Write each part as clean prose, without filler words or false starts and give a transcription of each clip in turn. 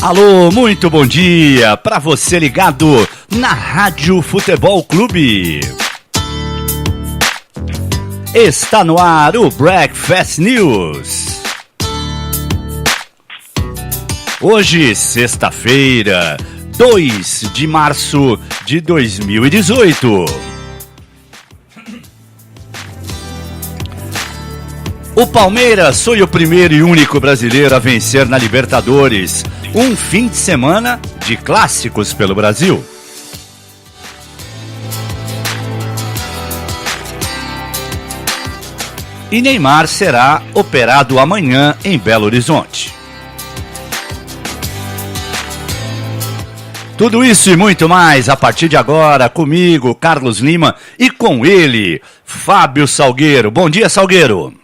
Alô, muito bom dia para você ligado na Rádio Futebol Clube. Está no ar o Breakfast News. Hoje, sexta-feira, 2 de março de 2018. O Palmeiras foi o primeiro e único brasileiro a vencer na Libertadores. Um fim de semana de clássicos pelo Brasil. E Neymar será operado amanhã em Belo Horizonte. Tudo isso e muito mais a partir de agora, comigo, Carlos Lima, e com ele, Fábio Salgueiro. Bom dia, Salgueiro.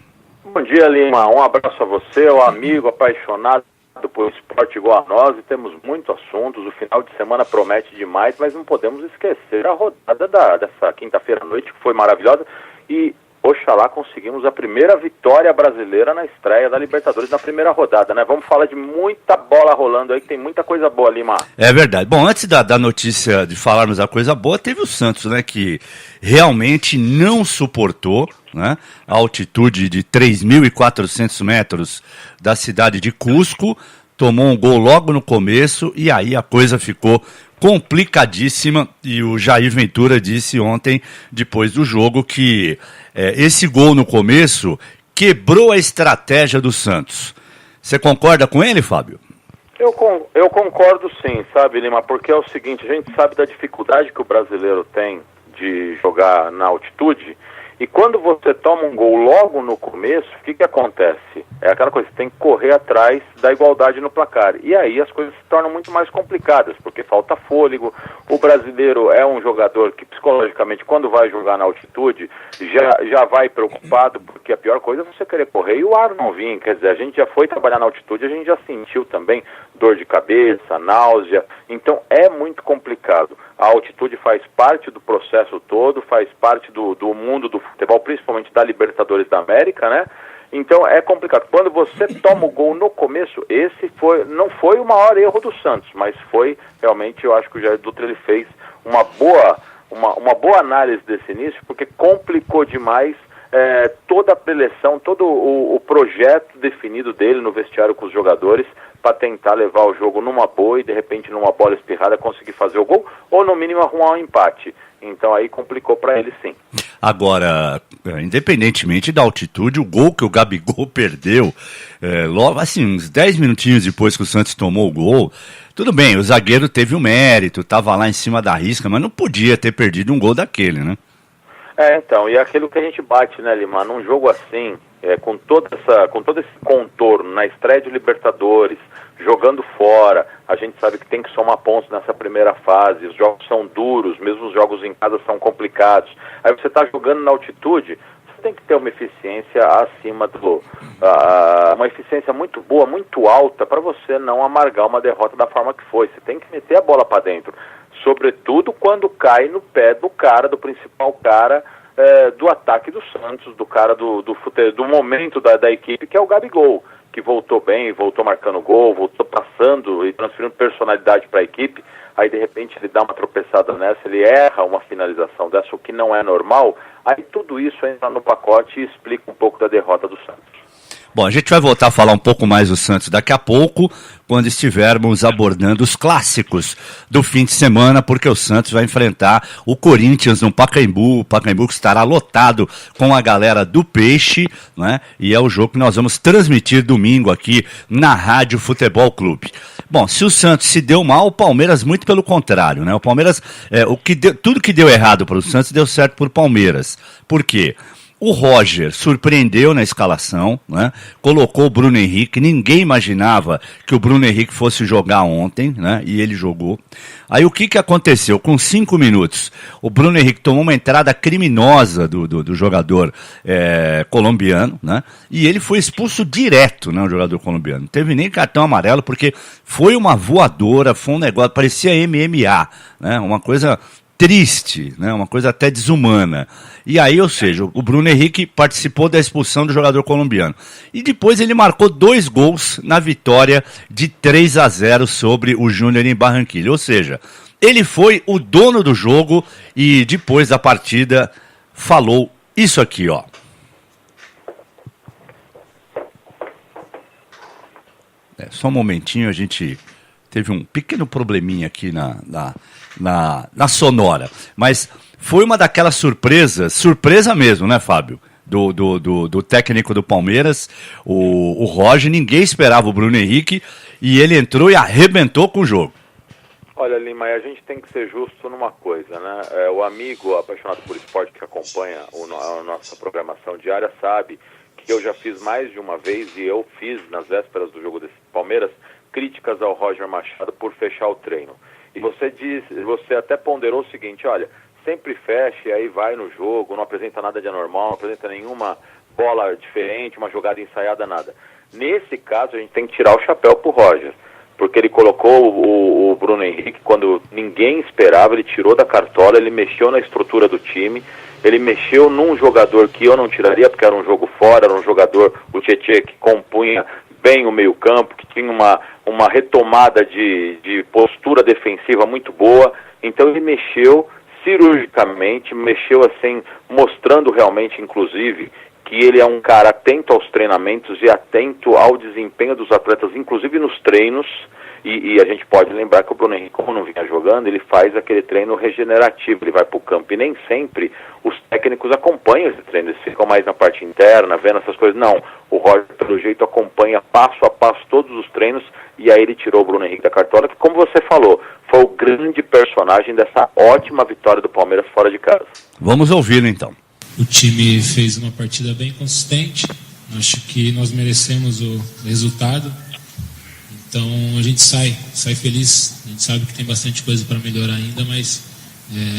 Bom dia, Lima. Um abraço a você, o amigo apaixonado por esporte igual a nós, e temos muitos assuntos. O final de semana promete demais, mas não podemos esquecer a rodada dessa quinta-feira à noite, que foi maravilhosa, e oxalá conseguimos a primeira vitória brasileira na estreia da Libertadores na primeira rodada, né? Vamos falar de muita bola rolando aí, que tem muita coisa boa, Lima. É verdade. Bom, antes da notícia de falarmos da coisa boa, teve o Santos, né, que realmente não suportou, né, a altitude de 3.400 metros da cidade de Cusco, tomou um gol logo no começo e aí a coisa ficou complicadíssima, e o Jair Ventura disse ontem, depois do jogo, que esse gol no começo quebrou a estratégia do Santos. Você concorda com ele, Fábio? Eu concordo sim, sabe, Lima, porque é o seguinte, a gente sabe da dificuldade que o brasileiro tem de jogar na altitude, e quando você toma um gol logo no começo, o que acontece? É aquela coisa, você tem que correr atrás da igualdade no placar. E aí as coisas se tornam muito mais complicadas, porque falta fôlego. O brasileiro é um jogador que psicologicamente, quando vai jogar na altitude, já vai preocupado, porque a pior coisa é você querer correr e o ar não vir. Quer dizer, a gente já foi trabalhar na altitude, a gente já sentiu também dor de cabeça, náusea. Então é muito complicado. A altitude faz parte do processo todo, faz parte do mundo do futebol, principalmente da Libertadores da América, né? Então é complicado. Quando você toma o gol no começo, não foi o maior erro do Santos, mas foi realmente, eu acho que o Jair Dutra ele fez uma boa análise desse início, porque complicou demais toda a preleção, todo o projeto definido dele no vestiário com os jogadores, para tentar levar o jogo numa boa e de repente numa bola espirrada conseguir fazer o gol, ou no mínimo arrumar um empate. Então aí complicou para ele sim. Agora, independentemente da altitude, o gol que o Gabigol perdeu, logo assim, uns 10 minutinhos depois que o Santos tomou o gol, tudo bem, o zagueiro teve o mérito, estava lá em cima da risca, mas não podia ter perdido um gol daquele, né? Então, e é aquilo que a gente bate, né, Lima, num jogo assim, com todo esse contorno, na estreia de Libertadores, jogando fora, a gente sabe que tem que somar pontos nessa primeira fase, os jogos são duros, mesmo os jogos em casa são complicados. Aí você está jogando na altitude, você tem que ter uma eficiência acima uma eficiência muito boa, muito alta, para você não amargar uma derrota da forma que foi. Você tem que meter a bola para dentro, sobretudo quando cai no pé do principal cara do ataque do Santos, do cara do momento da equipe, que é o Gabigol, que voltou bem, voltou marcando gol, voltou passando e transferindo personalidade para a equipe. Aí de repente ele dá uma tropeçada nessa, ele erra uma finalização dessa, o que não é normal. Aí tudo isso entra no pacote e explica um pouco da derrota do Santos. Bom, a gente vai voltar a falar um pouco mais do Santos daqui a pouco, quando estivermos abordando os clássicos do fim de semana, porque o Santos vai enfrentar o Corinthians no Pacaembu, o Pacaembu que estará lotado com a galera do Peixe, né? E é o jogo que nós vamos transmitir domingo aqui na Rádio Futebol Clube. Bom, se o Santos se deu mal, o Palmeiras muito pelo contrário, né? O Palmeiras, tudo que deu errado para o Santos deu certo para o Palmeiras. Por quê? O Roger surpreendeu na escalação, né? Colocou o Bruno Henrique, ninguém imaginava que o Bruno Henrique fosse jogar ontem, né? E ele jogou. Aí o que aconteceu? Com 5 minutos, o Bruno Henrique tomou uma entrada criminosa do jogador colombiano, né? E ele foi expulso direto, né? O jogador colombiano. Não teve nem cartão amarelo, porque foi uma voadora, foi um negócio, parecia MMA, né? Uma coisa triste, né? Uma coisa até desumana. E aí, ou seja, o Bruno Henrique participou da expulsão do jogador colombiano. E depois ele marcou 2 gols na vitória de 3-0 sobre o Júnior em Barranquilla. Ou seja, ele foi o dono do jogo e depois da partida falou isso aqui, ó. Só um momentinho, a gente teve um pequeno probleminha aqui na sonora. Mas foi uma daquelas surpresas, surpresa mesmo, né, Fábio? Do técnico do Palmeiras, o Roger, ninguém esperava o Bruno Henrique e ele entrou e arrebentou com o jogo. Olha, Lima, a gente tem que ser justo numa coisa, né? O amigo apaixonado por esporte que acompanha a nossa programação diária sabe que eu já fiz mais de uma vez, e eu fiz nas vésperas do jogo desse Palmeiras, críticas ao Roger Machado por fechar o treino. E você até ponderou o seguinte, olha, sempre fecha e aí vai no jogo, não apresenta nada de anormal, não apresenta nenhuma bola diferente, uma jogada ensaiada, nada. Nesse caso, a gente tem que tirar o chapéu pro Roger, porque ele colocou o Bruno Henrique quando ninguém esperava, ele tirou da cartola, ele mexeu na estrutura do time, ele mexeu num jogador que eu não tiraria, porque era um jogo fora, era um jogador, o Tietê, que compunha bem o meio-campo, que tinha uma retomada de postura defensiva muito boa. Então ele mexeu cirurgicamente, mexeu assim, mostrando realmente, inclusive, que ele é um cara atento aos treinamentos e atento ao desempenho dos atletas, inclusive nos treinos. E a gente pode lembrar que o Bruno Henrique, como não vinha jogando, ele faz aquele treino regenerativo, ele vai para o campo, e nem sempre os técnicos acompanham esse treino, eles ficam mais na parte interna, vendo essas coisas. Não, o Roger, pelo jeito, acompanha passo a passo todos os treinos, e aí ele tirou o Bruno Henrique da cartola, que, como você falou, foi o grande personagem dessa ótima vitória do Palmeiras fora de casa. Vamos ouvi-lo, então. O time fez uma partida bem consistente, acho que nós merecemos o resultado. Então a gente sai feliz, a gente sabe que tem bastante coisa para melhorar ainda, mas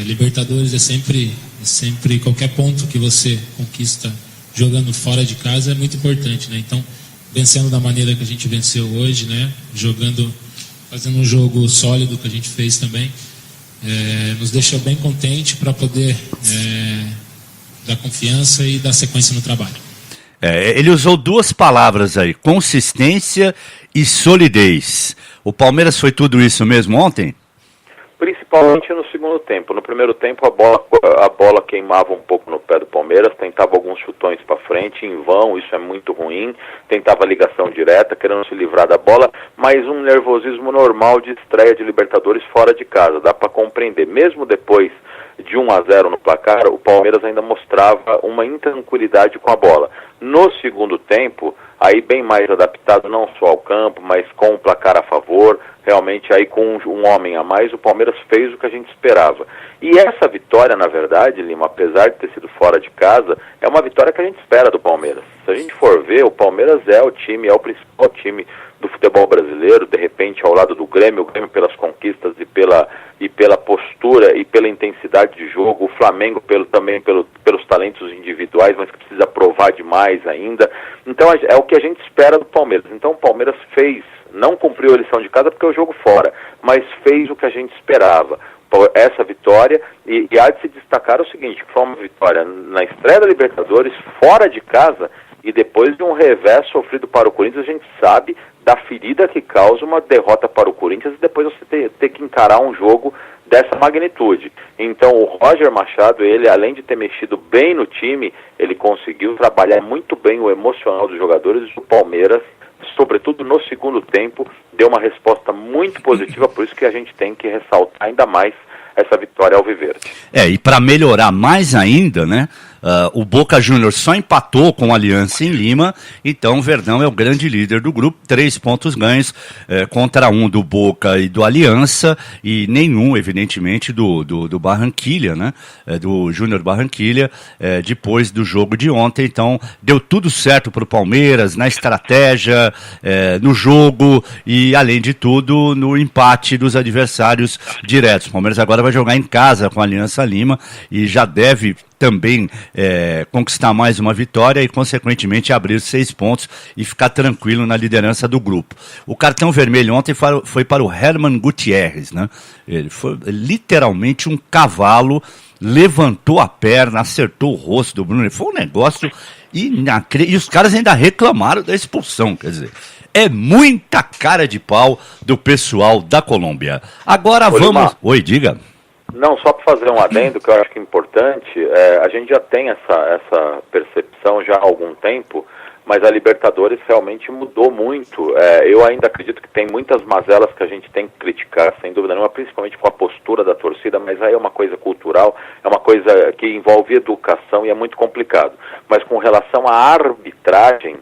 Libertadores é sempre qualquer ponto que você conquista jogando fora de casa é muito importante, né? Então, vencendo da maneira que a gente venceu hoje, né? Fazendo um jogo sólido que a gente fez também, nos deixa bem contente para poder dar confiança e dar sequência no trabalho. Ele usou 2 palavras aí, consistência e solidez. O Palmeiras foi tudo isso mesmo ontem? Principalmente no segundo tempo. No primeiro tempo a bola queimava um pouco no pé do Palmeiras, tentava alguns chutões para frente, em vão, isso é muito ruim, tentava ligação direta, querendo se livrar da bola, mas um nervosismo normal de estreia de Libertadores fora de casa, dá para compreender. Mesmo depois de 1-0 no placar, o Palmeiras ainda mostrava uma intranquilidade com a bola. No segundo tempo, aí bem mais adaptado não só ao campo, mas com o placar a favor, realmente aí com um homem a mais, o Palmeiras fez o que a gente esperava. E essa vitória, na verdade, Lima, apesar de ter sido fora de casa, é uma vitória que a gente espera do Palmeiras. Se a gente for ver, o Palmeiras é o principal time do futebol brasileiro, de repente ao lado do Grêmio, o Grêmio pelas conquistas e pela postura e pela intensidade de jogo, o Flamengo também pelos talentos individuais, mas que precisa provar demais ainda. Então é o que a gente espera do Palmeiras. Então o Palmeiras não cumpriu a lição de casa porque é o jogo fora, mas fez o que a gente esperava. Essa vitória, e há de se destacar o seguinte, que foi uma vitória na estreia da Libertadores, fora de casa, e depois de um revés sofrido para o Corinthians, a gente sabe da ferida que causa uma derrota para o Corinthians e depois você ter que encarar um jogo dessa magnitude. Então o Roger Machado, ele além de ter mexido bem no time, ele conseguiu trabalhar muito bem o emocional dos jogadores, e o Palmeiras, sobretudo no segundo tempo, deu uma resposta muito positiva, por isso que a gente tem que ressaltar ainda mais essa vitória alviverde. E para melhorar mais ainda, né? O Boca Juniors só empatou com a Aliança em Lima, então o Verdão é o grande líder do grupo, 3 pontos ganhos contra 1 do Boca e do Aliança, e nenhum, evidentemente, do Barranquilla, né? Do Júnior Barranquilla, depois do jogo de ontem. Então deu tudo certo para o Palmeiras, na estratégia, no jogo e, além de tudo, no empate dos adversários diretos. O Palmeiras agora vai jogar em casa com a Aliança Lima e já deve também conquistar mais uma vitória e, consequentemente, abrir 6 pontos e ficar tranquilo na liderança do grupo. O cartão vermelho ontem foi para o Herman Gutierrez, né? Ele foi literalmente um cavalo, levantou a perna, acertou o rosto do Bruno. Foi um negócio inacreditável. E os caras ainda reclamaram da expulsão, quer dizer... É muita cara de pau do pessoal da Colômbia. Agora vamos... Lima. Oi, diga. Não, só para fazer um adendo que eu acho que é importante, a gente já tem essa percepção já há algum tempo, mas a Libertadores realmente mudou muito. Eu ainda acredito que tem muitas mazelas que a gente tem que criticar, sem dúvida nenhuma, principalmente com a postura da torcida, mas aí é uma coisa cultural, é uma coisa que envolve educação e é muito complicado. Mas com relação à arbitragem,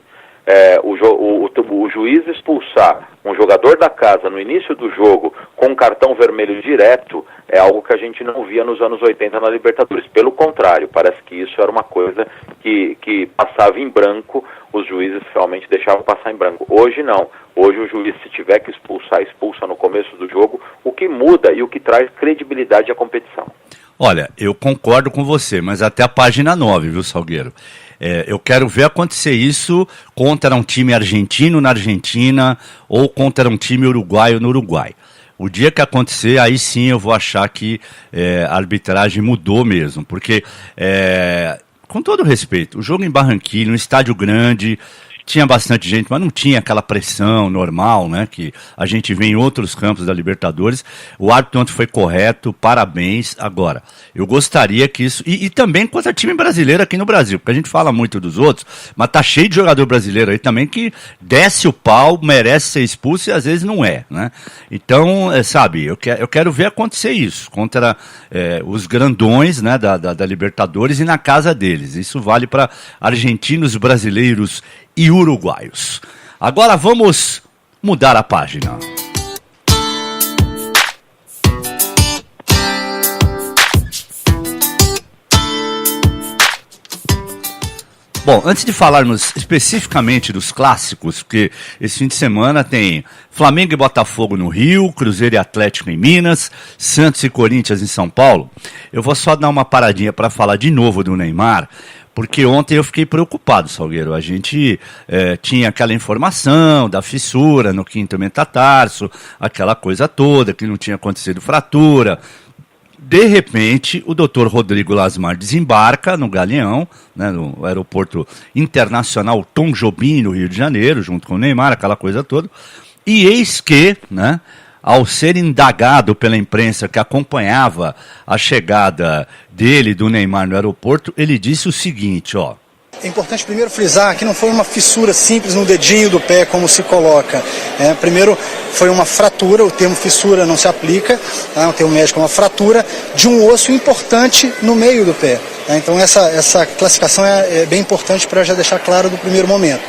o juiz expulsar um jogador da casa no início do jogo com um cartão vermelho direto é algo que a gente não via nos anos 80 na Libertadores. Pelo contrário, parece que isso era uma coisa que passava em branco, os juízes realmente deixavam passar em branco. Hoje não. Hoje o juiz, se tiver que expulsar, expulsa no começo do jogo, o que muda e o que traz credibilidade à competição. Olha, eu concordo com você, mas até a página 9, viu, Salgueiro? Eu quero ver acontecer isso contra um time argentino na Argentina ou contra um time uruguaio no Uruguai. O dia que acontecer, aí sim eu vou achar que a arbitragem mudou mesmo, porque, com todo respeito, o jogo em Barranquilla, um estádio grande, tinha bastante gente, mas não tinha aquela pressão normal, né, que a gente vê em outros campos da Libertadores. O árbitro ontem foi correto, parabéns. Agora, eu gostaria que isso... E também contra time brasileiro aqui no Brasil, porque a gente fala muito dos outros, mas tá cheio de jogador brasileiro aí também que desce o pau, merece ser expulso e às vezes não é, né? Então, sabe, eu quero ver acontecer isso contra os grandões, né, da Libertadores e na casa deles. Isso vale para argentinos, brasileiros e uruguaios. Agora vamos mudar a página. Bom, antes de falarmos especificamente dos clássicos, porque esse fim de semana tem Flamengo e Botafogo no Rio, Cruzeiro e Atlético em Minas, Santos e Corinthians em São Paulo, eu vou só dar uma paradinha para falar de novo do Neymar, porque ontem eu fiquei preocupado, Salgueiro. A gente tinha aquela informação da fissura no quinto metatarso, aquela coisa toda, que não tinha acontecido fratura. De repente, o Dr. Rodrigo Lasmar desembarca no Galeão, né, no aeroporto internacional Tom Jobim, no Rio de Janeiro, junto com o Neymar, aquela coisa toda. E eis que, né, ao ser indagado pela imprensa que acompanhava a chegada dele, do Neymar, no aeroporto, ele disse o seguinte, ó. É importante primeiro frisar que não foi uma fissura simples no dedinho do pé, como se coloca. Primeiro, foi uma fratura, o termo fissura não se aplica, o termo médico é uma fratura de um osso importante no meio do pé. Então essa classificação é bem importante para já deixar claro do primeiro momento.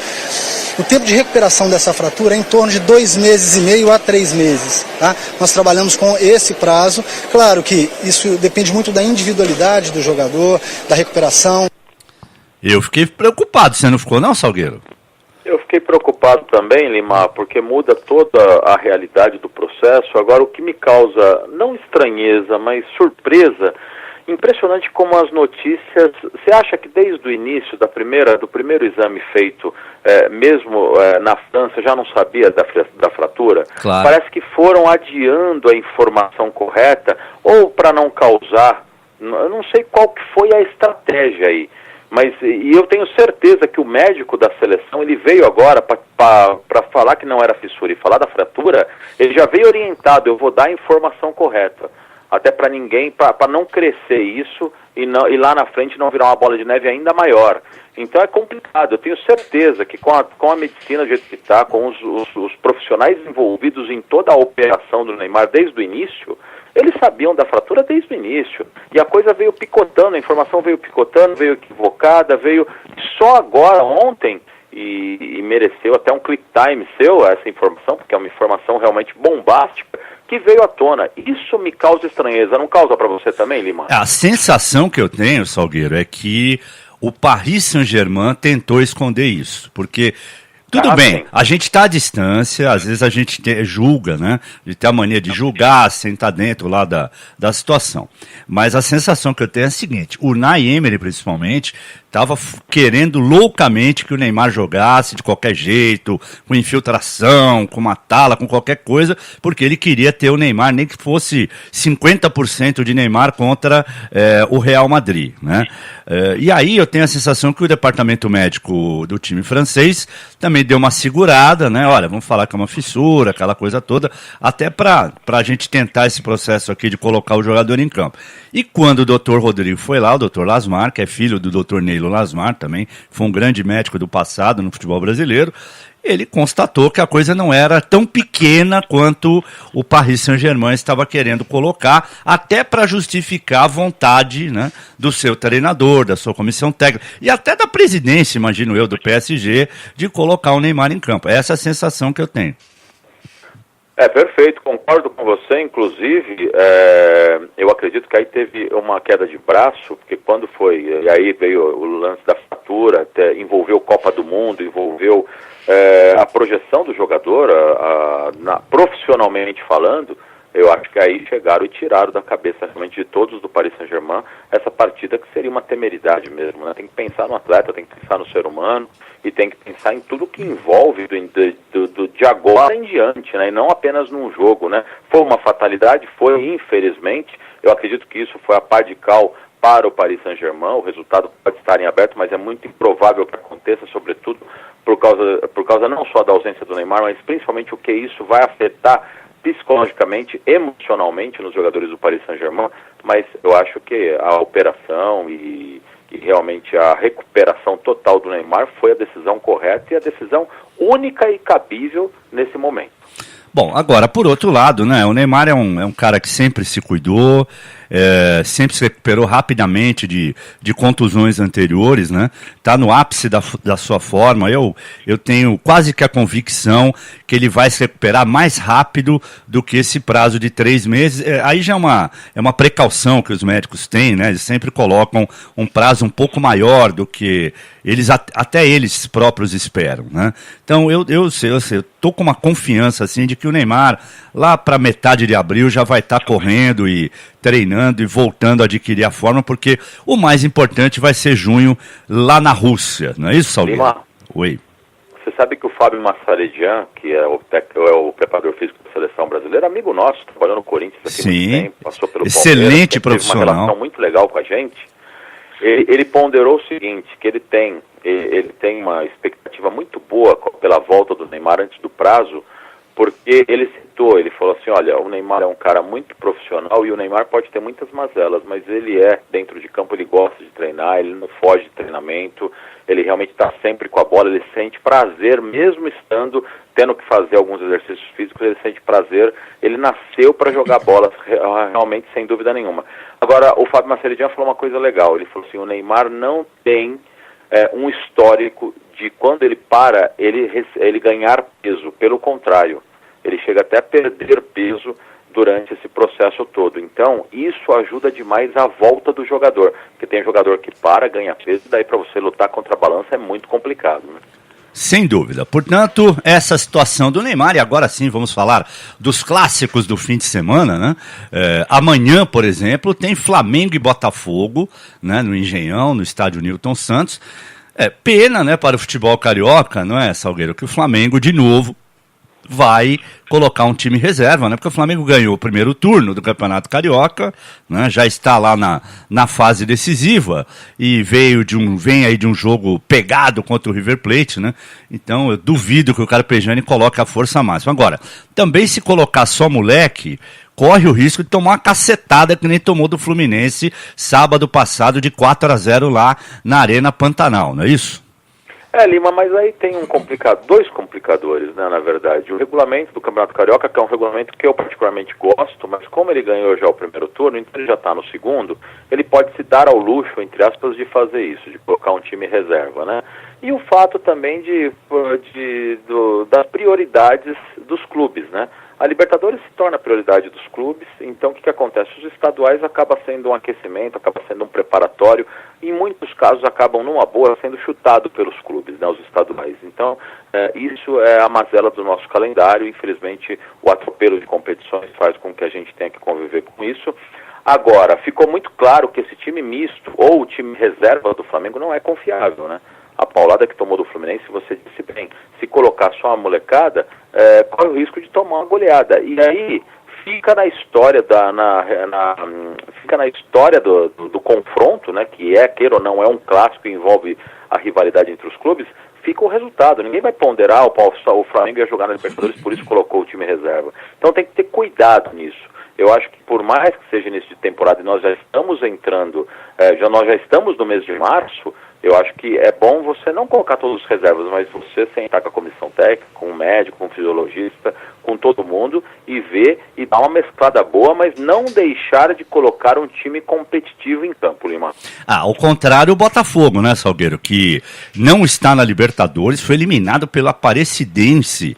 O tempo de recuperação dessa fratura é em torno de 2 meses e meio a 3 meses. Tá? Nós trabalhamos com esse prazo. Claro que isso depende muito da individualidade do jogador, da recuperação. Eu fiquei preocupado, você não ficou não, Salgueiro? Eu fiquei preocupado também, Lima, porque muda toda a realidade do processo. Agora, o que me causa, não estranheza, mas surpresa, impressionante como as notícias... Você acha que desde o início do primeiro exame feito, mesmo na França, já não sabia da fratura? Claro. Parece que foram adiando a informação correta, ou para não causar... Eu não sei qual que foi a estratégia aí. Mas e eu tenho certeza que o médico da seleção, ele veio agora para falar que não era fissura e falar da fratura, ele já veio orientado, eu vou dar a informação correta. Até para ninguém, para não crescer isso e lá na frente não virar uma bola de neve ainda maior. Então é complicado, eu tenho certeza que com a medicina do jeito que está, com os profissionais envolvidos em toda a operação do Neymar desde o início, eles sabiam da fratura desde o início. E a coisa veio picotando, a informação veio picotando, veio equivocada, veio só agora, ontem, e mereceu até um click time seu, essa informação, porque é uma informação realmente bombástica, que veio à tona. Isso me causa estranheza. Não causa para você também, Lima? A sensação que eu tenho, Salgueiro, é que o Paris Saint-Germain tentou esconder isso, porque Tudo bem, a gente está à distância, às vezes a gente julga, né? De ter a mania de julgar sem estar dentro lá da situação. Mas a sensação que eu tenho é a seguinte, o Unai Emery, principalmente, estava querendo loucamente que o Neymar jogasse de qualquer jeito, com infiltração, com uma tala, com qualquer coisa, porque ele queria ter o Neymar, nem que fosse 50% de Neymar contra o Real Madrid, né? E aí eu tenho a sensação que o departamento médico do time francês também deu uma segurada, né? Olha, vamos falar que é uma fissura, aquela coisa toda, até para a gente tentar esse processo aqui de colocar o jogador em campo. E quando o doutor Rodrigo foi lá, o doutor Lasmar, que é filho do doutor Neilo Lasmar também, foi um grande médico do passado no futebol brasileiro, ele constatou que a coisa não era tão pequena quanto o Paris Saint-Germain estava querendo colocar, até para justificar a vontade, né, do seu treinador, da sua comissão técnica, e até da presidência, imagino eu, do PSG, de colocar o Neymar em campo. Essa é a sensação que eu tenho. Perfeito, concordo com você, inclusive, eu acredito que aí teve uma queda de braço, porque quando foi, e aí veio o lance da fratura, envolveu Copa do Mundo, envolveu a projeção do jogador, profissionalmente falando, eu acho que aí chegaram e tiraram da cabeça realmente de todos do Paris Saint-Germain essa partida que seria uma temeridade mesmo, né? Tem que pensar no atleta, tem que pensar no ser humano e tem que pensar em tudo que envolve de agora em diante, né? E não apenas num jogo, né? Foi uma fatalidade, foi infelizmente, eu acredito que isso foi a pá de cal para o Paris Saint-Germain, o resultado pode estar em aberto, mas é muito improvável que aconteça, sobretudo por causa não só da ausência do Neymar, mas principalmente o que isso vai afetar psicologicamente, emocionalmente nos jogadores do Paris Saint-Germain, mas eu acho que a operação e realmente a recuperação total do Neymar foi a decisão correta e a decisão única e cabível nesse momento. Bom, agora, por outro lado, né, o Neymar é um cara que sempre se cuidou, sempre se recuperou rapidamente de contusões anteriores, né? Tá no ápice da sua forma. Eu tenho quase que a convicção que ele vai se recuperar mais rápido do que esse prazo de 3 meses. Aí já é uma precaução que os médicos têm, né? Eles sempre colocam um prazo um pouco maior do que até eles próprios esperam, né? Então eu tô com uma confiança assim de que o Neymar lá para metade de abril já vai estar correndo e treinando e voltando a adquirir a forma, porque o mais importante vai ser junho lá na Rússia, não é isso, Salgueiro? Lima, Oi. Você sabe que o Fábio Massaredian, que é o preparador físico da seleção brasileira, amigo nosso, trabalhou no Corinthians aqui muito tempo, passou pelo excelente Palmeiras, profissional, teve uma relação muito legal com a gente. Ele ponderou o seguinte, que ele tem uma expectativa muito boa pela volta do Neymar antes do prazo, porque ele falou assim, olha, o Neymar é um cara muito profissional e o Neymar pode ter muitas mazelas, mas ele dentro de campo, ele gosta de treinar, ele não foge de treinamento, ele realmente está sempre com a bola, ele sente prazer, mesmo tendo que fazer alguns exercícios físicos, ele sente prazer, ele nasceu para jogar bola, realmente, sem dúvida nenhuma. Agora, o Fábio Massaredian falou uma coisa legal, ele falou assim, o Neymar não tem um histórico de quando ele para, ele ganhar peso, pelo contrário, ele chega até a perder peso durante esse processo todo. Então, isso ajuda demais a volta do jogador, porque tem jogador que ganha peso, e daí para você lutar contra a balança é muito complicado, né? Sem dúvida. Portanto, essa situação do Neymar, e agora sim vamos falar dos clássicos do fim de semana, né? Amanhã, por exemplo, tem Flamengo e Botafogo, né, no Engenhão, no estádio Newton Santos. Pena, né, para o futebol carioca, não é, Salgueiro, que o Flamengo, de novo, vai colocar um time reserva, né? Porque o Flamengo ganhou o primeiro turno do Campeonato Carioca, né? Já está lá na fase decisiva e vem aí de um jogo pegado contra o River Plate, né? Então eu duvido que o Carpegiani coloque a força máxima. Agora, também se colocar só moleque, corre o risco de tomar uma cacetada que nem tomou do Fluminense sábado passado de 4-0 lá na Arena Pantanal, não é isso? Lima, mas aí tem dois complicadores, né, na verdade. O regulamento do Campeonato Carioca, que é um regulamento que eu particularmente gosto, mas como ele ganhou já o primeiro turno, então ele já está no segundo, ele pode se dar ao luxo, entre aspas, de fazer isso, de colocar um time reserva, né? E o fato também das prioridades dos clubes, né? A Libertadores se torna a prioridade dos clubes, então o que acontece? Os estaduais acabam sendo um aquecimento, acaba sendo um preparatório, e em muitos casos acabam, numa boa, sendo chutado pelos clubes, né, os estaduais. Então, isso é a mazela do nosso calendário, infelizmente o atropelo de competições faz com que a gente tenha que conviver com isso. Agora, ficou muito claro que esse time misto, ou o time reserva do Flamengo, não é confiável, né? A paulada que tomou do Fluminense, você disse bem, se colocar só a molecada, corre o risco de tomar uma goleada. E aí fica na história fica na história do confronto, né, que queira ou não, é um clássico e envolve a rivalidade entre os clubes, fica o resultado. Ninguém vai ponderar o Flamengo ia jogar na Libertadores, por isso colocou o time reserva. Então tem que ter cuidado nisso. Eu acho que por mais que seja início de temporada e nós já estamos entrando, nós já estamos no mês de março, eu acho que é bom você não colocar todos os reservas, mas você sentar com a comissão técnica, com o médico, com o fisiologista, com todo mundo e ver e dar uma mesclada boa, mas não deixar de colocar um time competitivo em campo, Lima. Ao contrário, o Botafogo, né, Salgueiro, que não está na Libertadores, foi eliminado pela Aparecidense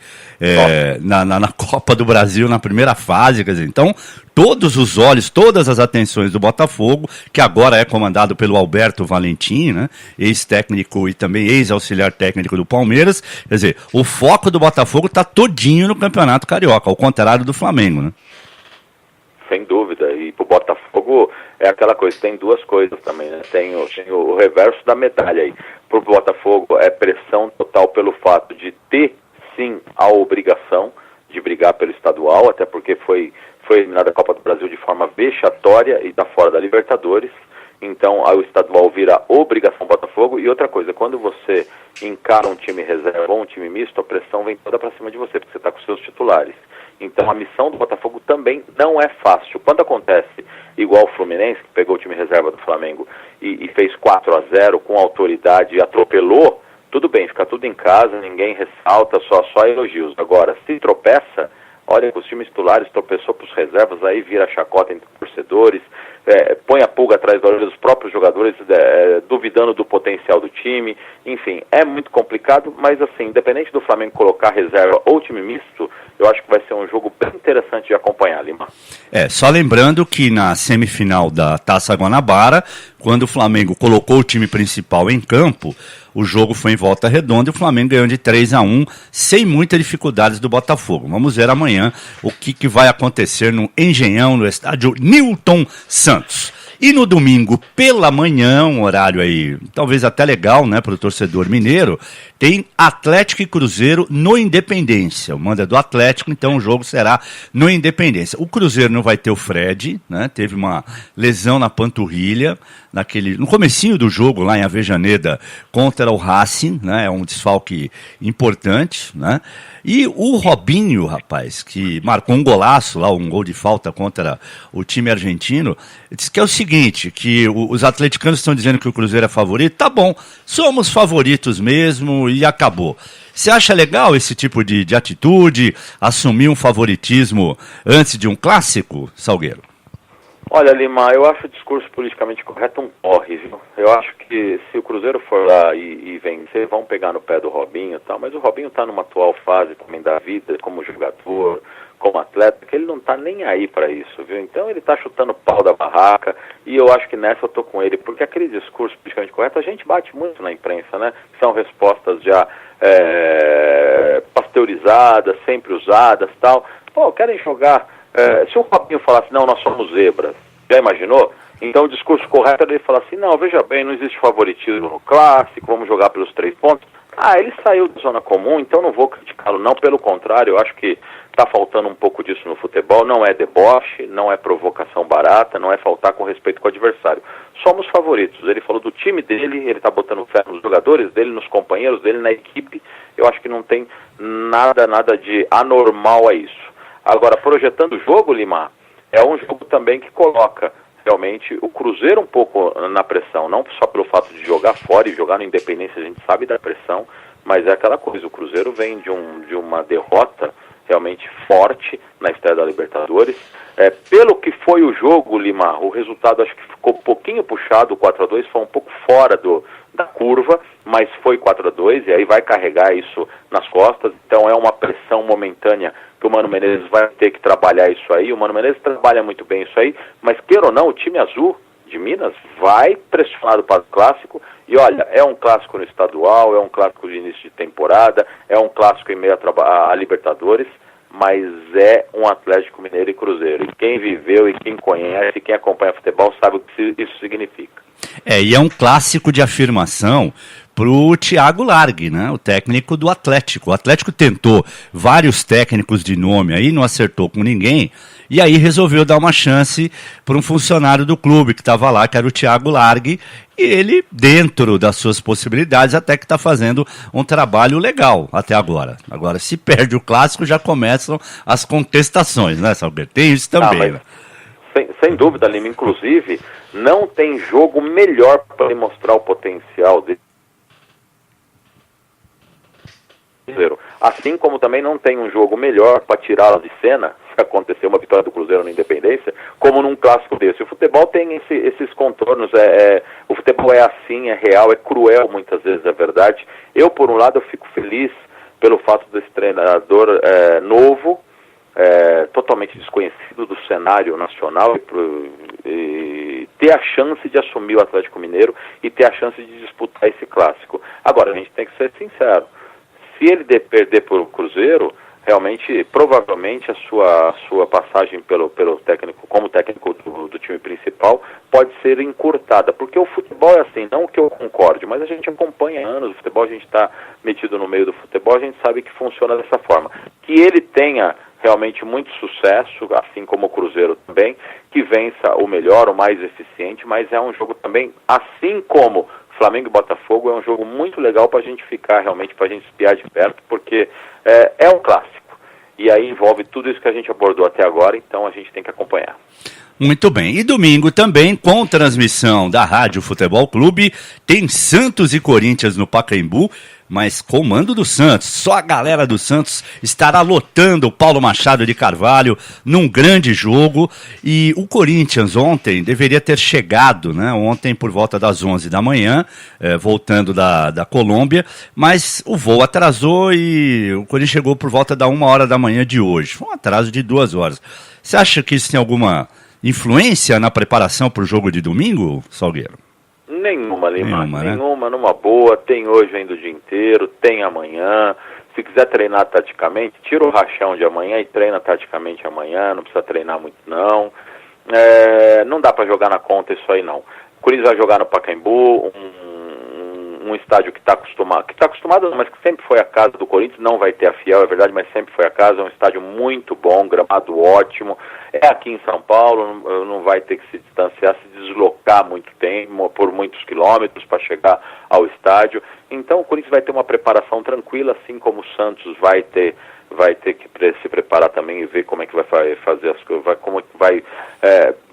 na Copa do Brasil, na primeira fase, quer dizer, então todos os olhos, todas as atenções do Botafogo, que agora é comandado pelo Alberto Valentim, né, ex-técnico e também ex-auxiliar técnico do Palmeiras, quer dizer, o foco do Botafogo está todinho no Campeonato Carioca, ao contrário do Flamengo, né? Sem dúvida, e pro Botafogo é aquela coisa, tem duas coisas também, né? Tem o reverso da medalha aí. Pro Botafogo é pressão total pelo fato de ter, sim, a obrigação de brigar pelo estadual, até porque foi eliminada a Copa do Brasil de forma vexatória e está fora da Libertadores. Então, o estadual vira obrigação Botafogo. E outra coisa, quando você encara um time reserva ou um time misto, a pressão vem toda para cima de você, porque você está com seus titulares. Então, a missão do Botafogo também não é fácil. Quando acontece igual o Fluminense, que pegou o time reserva do Flamengo e fez 4-0 com autoridade e atropelou, tudo bem, fica tudo em casa, ninguém ressalta, só elogios. Agora, se tropeça, olha, com os times titulares, tropeçou para os reservas, aí vira chacota entre torcedores, põe a pulga atrás da orelha dos próprios jogadores, duvidando do potencial do time. Enfim, é muito complicado, mas assim, independente do Flamengo colocar reserva ou time misto, eu acho que vai ser um jogo bem interessante de acompanhar, Lima. Só lembrando que na semifinal da Taça Guanabara, quando o Flamengo colocou o time principal em campo, o jogo foi em Volta Redonda e o Flamengo ganhou de 3-1, sem muitas dificuldades do Botafogo. Vamos ver amanhã o que vai acontecer no Engenhão, no estádio Newton Santos. E no domingo, pela manhã, um horário aí, talvez até legal, né, para o torcedor mineiro, tem Atlético e Cruzeiro no Independência. O mando é do Atlético, então o jogo será no Independência. O Cruzeiro não vai ter o Fred, né, teve uma lesão na panturrilha, no comecinho do jogo lá em Avejaneda contra o Racing, né, é um desfalque importante, né. E o Robinho, rapaz, que marcou um golaço lá, um gol de falta contra o time argentino, disse que é o seguinte, que os atleticanos estão dizendo que o Cruzeiro é favorito, tá bom, somos favoritos mesmo e acabou. Você acha legal esse tipo de atitude, assumir um favoritismo antes de um clássico, Salgueiro? Olha, Lima, eu acho o discurso politicamente correto um porre, viu? Eu acho que se o Cruzeiro for lá e vencer, vão pegar no pé do Robinho e tal, mas o Robinho está numa atual fase também da vida, como jogador, como atleta, que ele não está nem aí para isso, viu? Então ele está chutando o pau da barraca e eu acho que nessa eu tô com ele, porque aquele discurso politicamente correto, a gente bate muito na imprensa, né? São respostas já pasteurizadas, sempre usadas e tal. Pô, querem jogar... se o Robinho falasse, não, nós somos zebras, já imaginou? Então o discurso correto é ele falar assim, não, veja bem, não existe favoritismo no clássico, vamos jogar pelos 3 pontos. Ele saiu da zona comum, então não vou criticá-lo, não, pelo contrário, eu acho que está faltando um pouco disso no futebol, não é deboche, não é provocação barata, não é faltar com respeito com o adversário. Somos favoritos, ele falou do time dele, ele está botando fé nos jogadores dele, nos companheiros dele, na equipe, eu acho que não tem nada de anormal a isso. Agora, projetando o jogo, Lima, é um jogo também que coloca realmente o Cruzeiro um pouco na pressão, não só pelo fato de jogar fora e jogar no Independência, a gente sabe da pressão, mas é aquela coisa, o Cruzeiro vem de uma derrota realmente forte na estreia da Libertadores. Pelo que foi o jogo, Lima, o resultado acho que ficou um pouquinho puxado, o 4-2 foi um pouco fora da curva, mas foi 4-2 e aí vai carregar isso nas costas, então é uma pressão momentânea que o Mano Menezes vai ter que trabalhar isso aí. O Mano Menezes trabalha muito bem isso aí, mas queira ou não, o time azul de Minas vai pressionado para o clássico. E olha, é um clássico no estadual, é um clássico de início de temporada, é um clássico em meio a Libertadores, mas é um Atlético Mineiro e Cruzeiro. E quem viveu e quem conhece, quem acompanha futebol sabe o que isso significa. E é um clássico de afirmação para o Thiago Largue, né, o técnico do Atlético. O Atlético tentou vários técnicos de nome aí, não acertou com ninguém, e aí resolveu dar uma chance para um funcionário do clube que estava lá, que era o Thiago Largue, e ele, dentro das suas possibilidades, até que está fazendo um trabalho legal até agora. Agora, se perde o clássico, já começam as contestações, né, Salgueiro? Tem isso também, né? Sem dúvida, Lima. Inclusive, não tem jogo melhor para mostrar o potencial dele. Assim como também não tem um jogo melhor para tirá-la de cena, se acontecer uma vitória do Cruzeiro na Independência, como num clássico desse. O futebol tem esses contornos, o futebol é assim, é real, é cruel muitas vezes, é verdade. Eu, por um lado, eu fico feliz pelo fato desse treinador novo, totalmente desconhecido do cenário nacional, e ter a chance de assumir o Atlético Mineiro e ter a chance de disputar esse clássico. Agora, a gente tem que ser sincero. Se ele perder para o Cruzeiro, realmente, provavelmente a sua passagem pelo técnico, como técnico do time principal, pode ser encurtada, porque o futebol é assim, não que eu concorde, mas a gente acompanha anos o futebol, a gente está metido no meio do futebol, a gente sabe que funciona dessa forma. Que ele tenha realmente muito sucesso, assim como o Cruzeiro também, que vença o melhor, o mais eficiente, mas é um jogo também, assim como Flamengo e Botafogo, é um jogo muito legal para a gente ficar realmente, para a gente espiar de perto, porque é um clássico. E aí envolve tudo isso que a gente abordou até agora, então a gente tem que acompanhar. Muito bem. E domingo também, com transmissão da Rádio Futebol Clube, tem Santos e Corinthians no Pacaembu, mas comando do Santos. Só a galera do Santos estará lotando o Paulo Machado de Carvalho num grande jogo. E o Corinthians ontem deveria ter chegado, né? Ontem por volta das 11 da manhã, voltando da Colômbia, mas o voo atrasou e o Corinthians chegou por volta da 1h da manhã de hoje. Foi um atraso de 2 horas. Você acha que isso tem alguma influência na preparação para o jogo de domingo, Salgueiro? Nenhuma, Lima. Nenhuma, numa boa. Tem hoje ainda o dia inteiro, tem amanhã. Se quiser treinar taticamente, tira o rachão de amanhã e treina taticamente amanhã. Não precisa treinar muito, não. Não dá para jogar na conta isso aí, não. O Corinthians vai jogar no Pacaembu, um estádio que está acostumado, mas que sempre foi a casa do Corinthians, não vai ter a Fiel, é verdade, mas sempre foi a casa, é um estádio muito bom, gramado ótimo, é aqui em São Paulo, não vai ter que se distanciar, se deslocar muito tempo, por muitos quilômetros para chegar ao estádio, então o Corinthians vai ter uma preparação tranquila, assim como o Santos vai ter que se preparar também e ver como é que vai fazer as coisas, como é que vai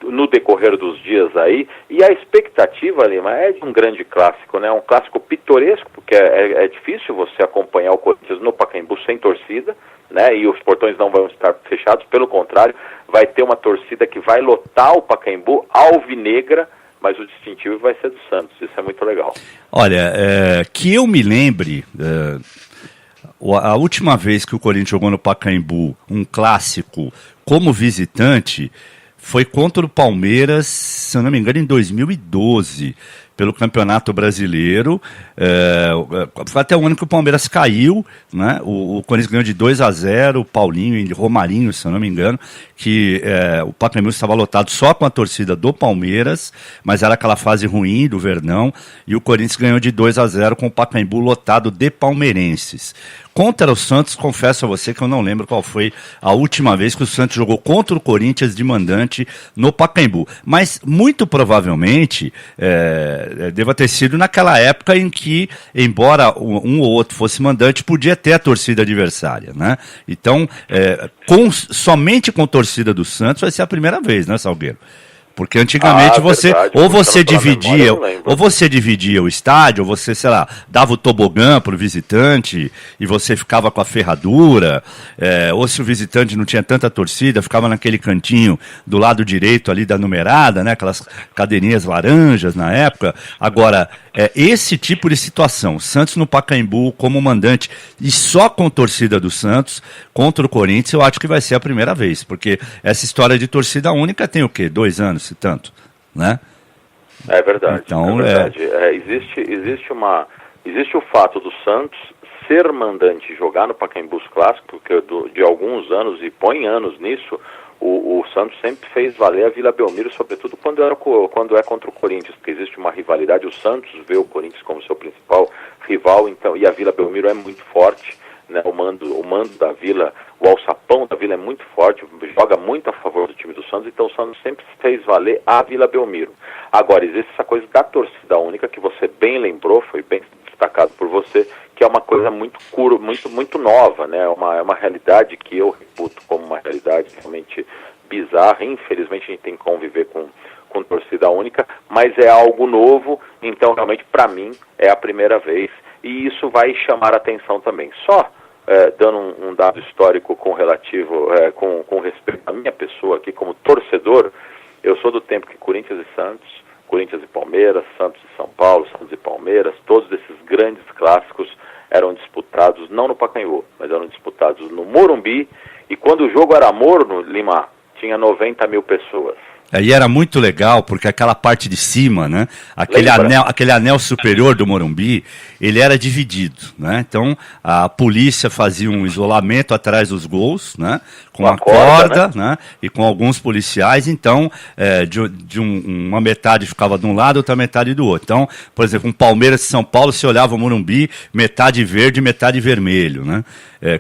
no decorrer dos dias aí. E a expectativa, Lima, é de um grande clássico, né? Um clássico pitoresco, porque é difícil você acompanhar o Corinthians no Pacaembu sem torcida, né? E os portões não vão estar fechados, pelo contrário, vai ter uma torcida que vai lotar o Pacaembu alvinegra, mas o distintivo vai ser do Santos. Isso é muito legal. Olha, que eu me lembre... A última vez que o Corinthians jogou no Pacaembu um clássico como visitante foi contra o Palmeiras, se eu não me engano, em 2012, pelo Campeonato Brasileiro. Foi até o ano que o Palmeiras caiu, né? O Corinthians ganhou de 2-0, o Paulinho e Romarinho, se eu não me engano, que o Pacaembu estava lotado só com a torcida do Palmeiras, mas era aquela fase ruim do Verdão, e o Corinthians ganhou de 2-0 com o Pacaembu lotado de palmeirenses. Contra o Santos, confesso a você que eu não lembro qual foi a última vez que o Santos jogou contra o Corinthians de mandante no Pacaembu. Mas, muito provavelmente, deva ter sido naquela época em que, embora um ou outro fosse mandante, podia ter a torcida adversária, né? Então, somente com a torcida do Santos vai ser a primeira vez, né, Salgueiro? Porque antigamente você dividia o estádio, ou você, sei lá, dava o tobogã para o visitante e você ficava com a ferradura, ou se o visitante não tinha tanta torcida, ficava naquele cantinho do lado direito ali da numerada, né, aquelas cadeirinhas laranjas na época. Agora, esse tipo de situação, Santos no Pacaembu como mandante e só com torcida do Santos contra o Corinthians, eu acho que vai ser a primeira vez, porque essa história de torcida única tem o quê? 2 anos, se tanto, né? É verdade. Então, é verdade. Existe o fato do Santos ser mandante e jogar no Pacaembu Clássico, porque de alguns anos, e põe anos nisso, o Santos sempre fez valer a Vila Belmiro, sobretudo quando é contra o Corinthians, porque existe uma rivalidade, o Santos vê o Corinthians como seu principal rival, então, e a Vila Belmiro é muito forte, né? O mando da Vila, o alçapão da Vila é muito forte, joga muito a favor do time do Santos, então o Santos sempre fez valer a Vila Belmiro. Agora, existe essa coisa da torcida única, que você bem lembrou, foi bem destacado por você, que é uma coisa muito nova, né? É uma realidade que eu reputo como uma realidade realmente bizarra. Infelizmente a gente tem que conviver com torcida única, mas é algo novo, então realmente para mim é a primeira vez, e isso vai chamar a atenção também. Só dando um dado histórico com respeito à minha pessoa aqui como torcedor, eu sou do tempo que Corinthians e Santos, Corinthians e Palmeiras, Santos e São Paulo, Santos e Palmeiras, todos esses grandes clássicos eram disputados, não no Pacaembu, mas eram disputados no Morumbi, e quando o jogo era morno, Lima, tinha 90 mil pessoas. E era muito legal, porque aquela parte de cima, né, aquele anel superior do Morumbi, ele era dividido, né? Então a polícia fazia um isolamento atrás dos gols, né, com a corda, né, e com alguns policiais. Então uma metade ficava de um lado, outra metade do outro. Então, por exemplo, um Palmeiras e São Paulo, se olhava o Morumbi, metade verde, metade vermelho, né?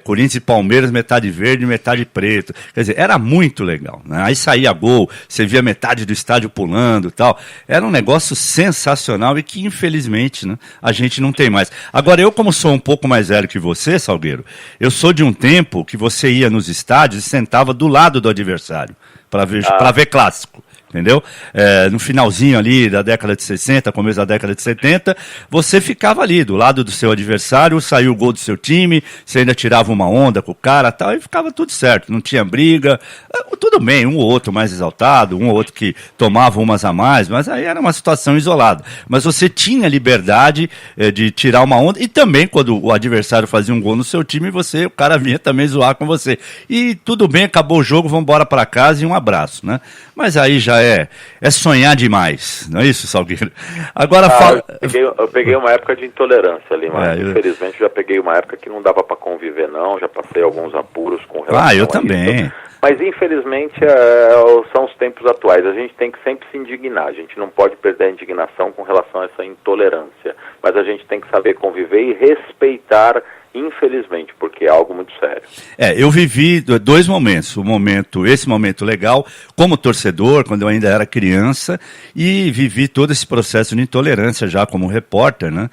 Corinthians e Palmeiras, metade verde, metade preto. Quer dizer, era muito legal, né? Aí saía gol, você via metade do estádio pulando e tal. Era um negócio sensacional e que, infelizmente, né, a gente não tem mais. Agora, eu, como sou um pouco mais velho que você, Salgueiro, eu sou de um tempo que você ia nos estádios e sentava do lado do adversário para ver clássico. Entendeu? No finalzinho ali da década de 60, começo da década de 70, você ficava ali do lado do seu adversário, saiu o gol do seu time, você ainda tirava uma onda com o cara e tal, e ficava tudo certo, não tinha briga, tudo bem, um ou outro mais exaltado, um ou outro que tomava umas a mais, mas aí era uma situação isolada. Mas você tinha liberdade de tirar uma onda, e também quando o adversário fazia um gol no seu time, o cara vinha também zoar com você. E tudo bem, acabou o jogo, vamos embora para casa e um abraço, né? Mas aí já é sonhar demais, não é isso, Salgueiro? Agora eu peguei uma época de intolerância ali, mas infelizmente já peguei uma época que não dava para conviver não, já passei alguns apuros com relação eu a também. Isso. Mas infelizmente são os tempos atuais, a gente tem que sempre se indignar, a gente não pode perder a indignação com relação a essa intolerância, mas a gente tem que saber conviver e respeitar, infelizmente, porque é algo muito sério. Eu vivi 2 momentos, esse momento legal, como torcedor, quando eu ainda era criança, e vivi todo esse processo de intolerância já como repórter, né?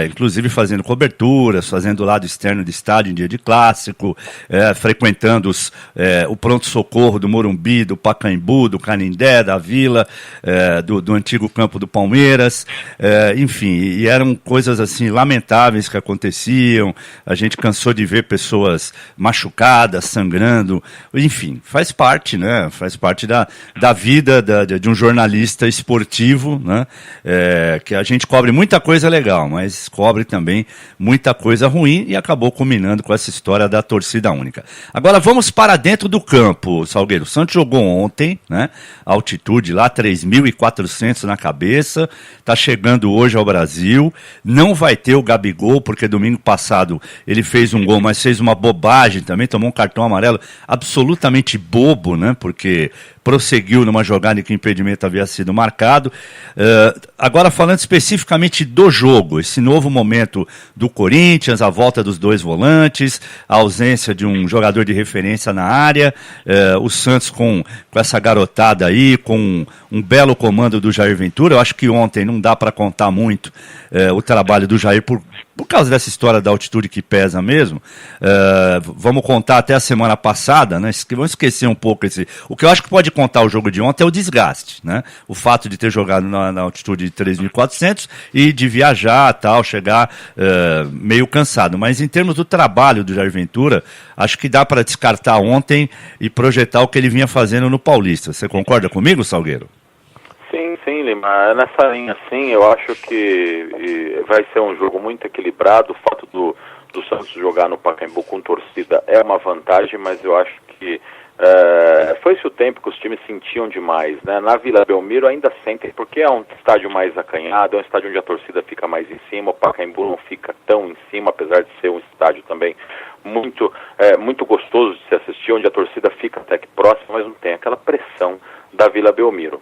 Inclusive fazendo coberturas, fazendo o lado externo de estádio em dia de clássico, frequentando o pronto-socorro do Morumbi, do Pacaembu, do Canindé, da Vila, do antigo campo do Palmeiras, enfim, e eram coisas assim lamentáveis que aconteciam. A gente cansou de ver pessoas machucadas, sangrando, enfim, faz parte, né? Faz parte da vida de um jornalista esportivo, né? Que a gente cobre muita coisa legal, mas cobre também muita coisa ruim e acabou culminando com essa história da torcida única. Agora vamos para dentro do campo, Salgueiro. O Santos jogou ontem, né? Altitude lá, 3.400 na cabeça, está chegando hoje ao Brasil, não vai ter o Gabigol, porque domingo passado ele fez um gol, mas fez uma bobagem também, tomou um cartão amarelo absolutamente bobo, né? Porque prosseguiu numa jogada em que o impedimento havia sido marcado. Agora falando especificamente do jogo, esse novo momento do Corinthians, a volta dos 2 volantes, a ausência de um jogador de referência na área, o Santos com essa garotada aí, com um belo comando do Jair Ventura. Eu acho que ontem não dá para contar muito o trabalho do Jair por causa dessa história da altitude que pesa mesmo. Vamos contar até a semana passada, né? Vamos esquecer um pouco o que eu acho que pode contar o jogo de ontem é o desgaste, né? O fato de ter jogado na altitude de 3.400 e de viajar, tal, chegar meio cansado. Mas em termos do trabalho do Jair Ventura, acho que dá para descartar ontem e projetar o que ele vinha fazendo no Paulista. Você concorda comigo, Salgueiro? sim, Lima. Nessa linha, sim, eu acho que vai ser um jogo muito equilibrado. O fato do Santos jogar no Pacaembu com torcida é uma vantagem, mas eu acho que foi-se o tempo que os times sentiam demais, né? Na Vila Belmiro ainda sentem, porque é um estádio mais acanhado, é um estádio onde a torcida fica mais em cima, o Pacaembu não fica tão em cima, apesar de ser um estádio também muito gostoso de se assistir, onde a torcida fica até que próxima, mas não tem aquela pressão da Vila Belmiro.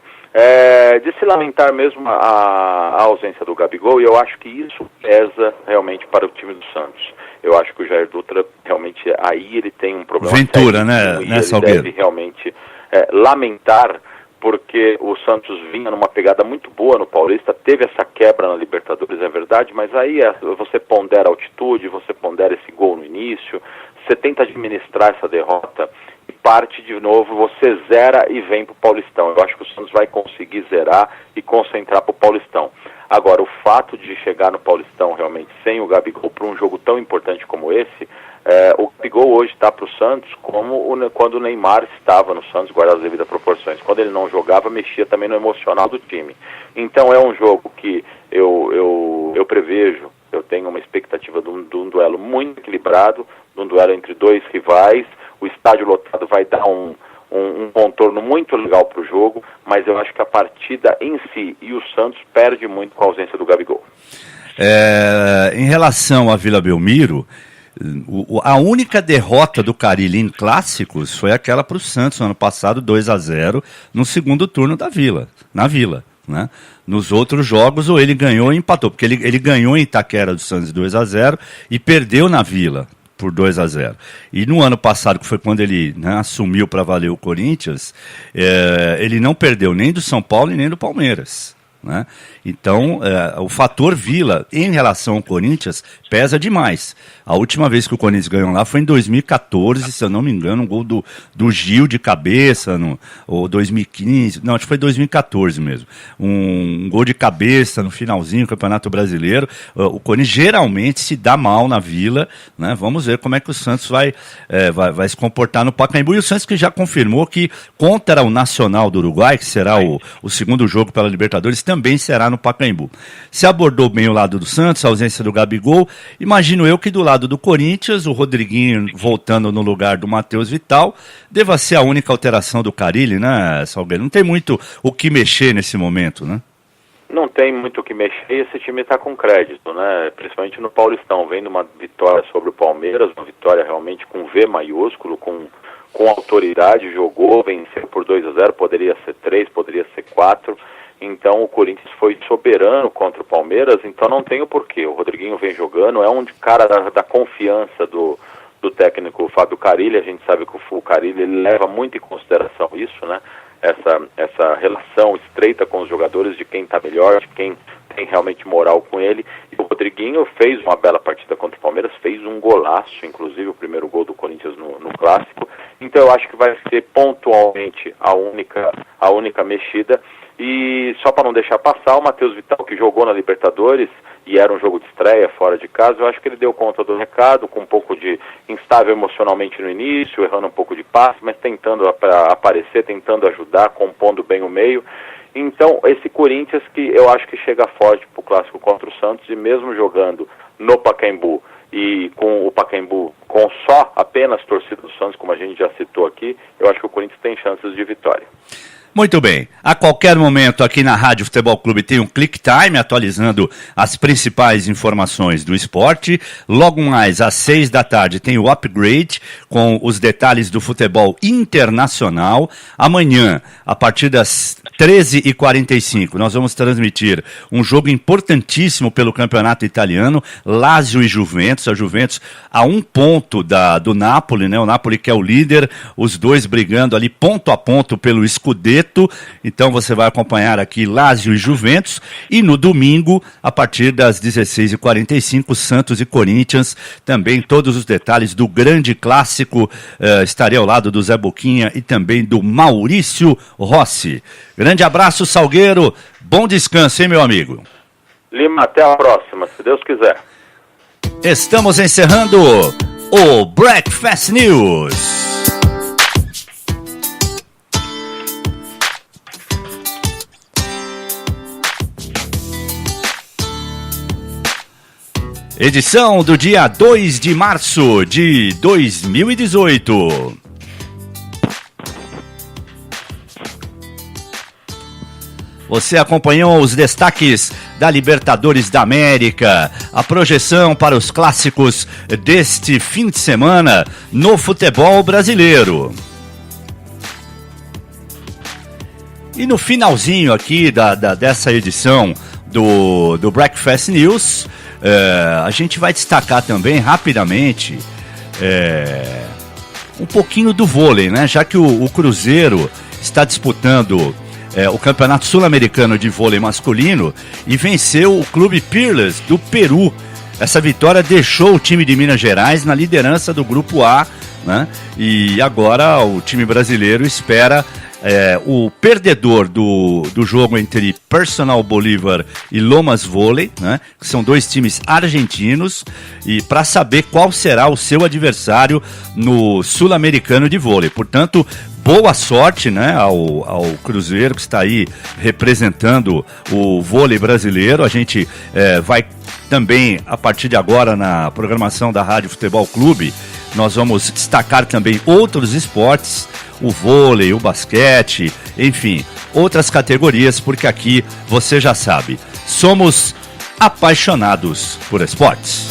De se lamentar mesmo a ausência do Gabigol, e eu acho que isso pesa realmente para o time do Santos. Eu acho que o Jair Dutra realmente, aí ele tem um problema Ventura, sério, né, Salgueiro? Ele deve realmente lamentar, porque o Santos vinha numa pegada muito boa no Paulista, teve essa quebra na Libertadores, é verdade, mas aí você pondera a altitude, você pondera esse gol no início, você tenta administrar essa derrota e parte de novo, você zera e vem para o Paulistão. Eu acho que o Santos vai conseguir zerar e concentrar para o Paulistão. Agora, o fato de chegar no Paulistão realmente sem o Gabigol para um jogo tão importante como esse, o Gabigol hoje está para o Santos como quando o Neymar estava no Santos, guardado as devidas proporções. Quando ele não jogava, mexia também no emocional do time. Então é um jogo que eu prevejo, eu tenho uma expectativa de um duelo muito equilibrado, de um duelo entre dois rivais. O estádio lotado vai dar um contorno muito legal para o jogo, mas eu acho que a partida em si e o Santos perde muito com a ausência do Gabigol. Em relação à Vila Belmiro, a única derrota do Carille em clássicos foi aquela para o Santos no ano passado, 2-0, no segundo turno na Vila, né? Nos outros jogos, ou ele ganhou ou empatou, porque ele ganhou em Itaquera do Santos 2-0 e perdeu na Vila por 2-0. E no ano passado, que foi quando ele, né, assumiu para valer o Corinthians, ele não perdeu nem do São Paulo e nem do Palmeiras, né? Então, o fator Vila em relação ao Corinthians pesa demais. A última vez que o Corinthians ganhou lá foi em 2014, se eu não me engano, um gol do Gil de cabeça, ou 2015, não, acho que foi 2014 mesmo. Um gol de cabeça no finalzinho do Campeonato Brasileiro. O Corinthians geralmente se dá mal na Vila, né? Vamos ver como é que o Santos vai se comportar no Pacaembu. E o Santos que já confirmou que contra o Nacional do Uruguai, que será o segundo jogo pela Libertadores, também será no Pacaembu. Se abordou bem o lado do Santos, a ausência do Gabigol. Imagino eu que do lado do Corinthians, o Rodriguinho voltando no lugar do Matheus Vital, deva ser a única alteração do Carille, né, Salgueiro? Não tem muito o que mexer nesse momento, né? Não tem muito o que mexer, esse time está com crédito, né? Principalmente no Paulistão, vendo uma vitória sobre o Palmeiras, uma vitória realmente com V maiúsculo, com autoridade, jogou, venceu por 2-0, poderia ser 3, poderia ser 4. Então o Corinthians foi soberano contra o Palmeiras, então não tem o porquê. O Rodriguinho vem jogando, é um cara da confiança do técnico Fábio Carille. A gente sabe que o Carille ele leva muito em consideração isso, né? Essa relação estreita com os jogadores, de quem está melhor, de quem tem realmente moral com ele. E o Rodriguinho fez uma bela partida contra o Palmeiras, fez um golaço, inclusive o primeiro gol do Corinthians no Clássico. Então eu acho que vai ser pontualmente a única mexida. E só para não deixar passar, o Matheus Vital, que jogou na Libertadores e era um jogo de estreia fora de casa, eu acho que ele deu conta do recado, com um pouco de instável emocionalmente no início, errando um pouco de passe, mas tentando aparecer, tentando ajudar, compondo bem o meio. Então, esse Corinthians que eu acho que chega forte para o Clássico contra o Santos, e mesmo jogando no Pacaembu e com o Pacaembu com só apenas torcida do Santos, como a gente já citou aqui, eu acho que o Corinthians tem chances de vitória. Muito bem. A qualquer momento aqui na Rádio Futebol Clube tem um Click Time atualizando as principais informações do esporte. Logo mais às 6 da tarde tem o Upgrade com os detalhes do futebol internacional. Amanhã, a partir das 13h45, nós vamos transmitir um jogo importantíssimo pelo campeonato italiano, Lazio e Juventus. A Juventus a 1 ponto do Napoli, né? O Napoli que é o líder, os dois brigando ali ponto a ponto pelo Scudetto. Então você vai acompanhar aqui Lazio e Juventus, e no domingo, a partir das 16h45, Santos e Corinthians, também todos os detalhes do grande clássico. Estarei ao lado do Zé Boquinha e também do Maurício Rossi. Grande abraço, Salgueiro, bom descanso, hein, meu amigo? Lima, até a próxima, se Deus quiser. Estamos encerrando o Breakfast News. Edição do dia 2 de março de 2018. Você acompanhou os destaques da Libertadores da América, a projeção para os clássicos deste fim de semana no futebol brasileiro. E no finalzinho aqui dessa edição do Breakfast News, a gente vai destacar também rapidamente um pouquinho do vôlei, né? Já que o Cruzeiro está disputando o Campeonato Sul-Americano de Vôlei Masculino e venceu o Clube Peerless do Peru. Essa vitória deixou o time de Minas Gerais na liderança do Grupo A, né? E agora o time brasileiro espera o perdedor do jogo entre Personal Bolívar e Lomas Vôlei, né, que são dois times argentinos, e para saber qual será o seu adversário no Sul-Americano de Vôlei. Portanto, boa sorte, né, ao Cruzeiro, que está aí representando o vôlei brasileiro. A gente vai também, a partir de agora, na programação da Rádio Futebol Clube, nós vamos destacar também outros esportes, o vôlei, o basquete, enfim, outras categorias, porque aqui, você já sabe, somos apaixonados por esportes.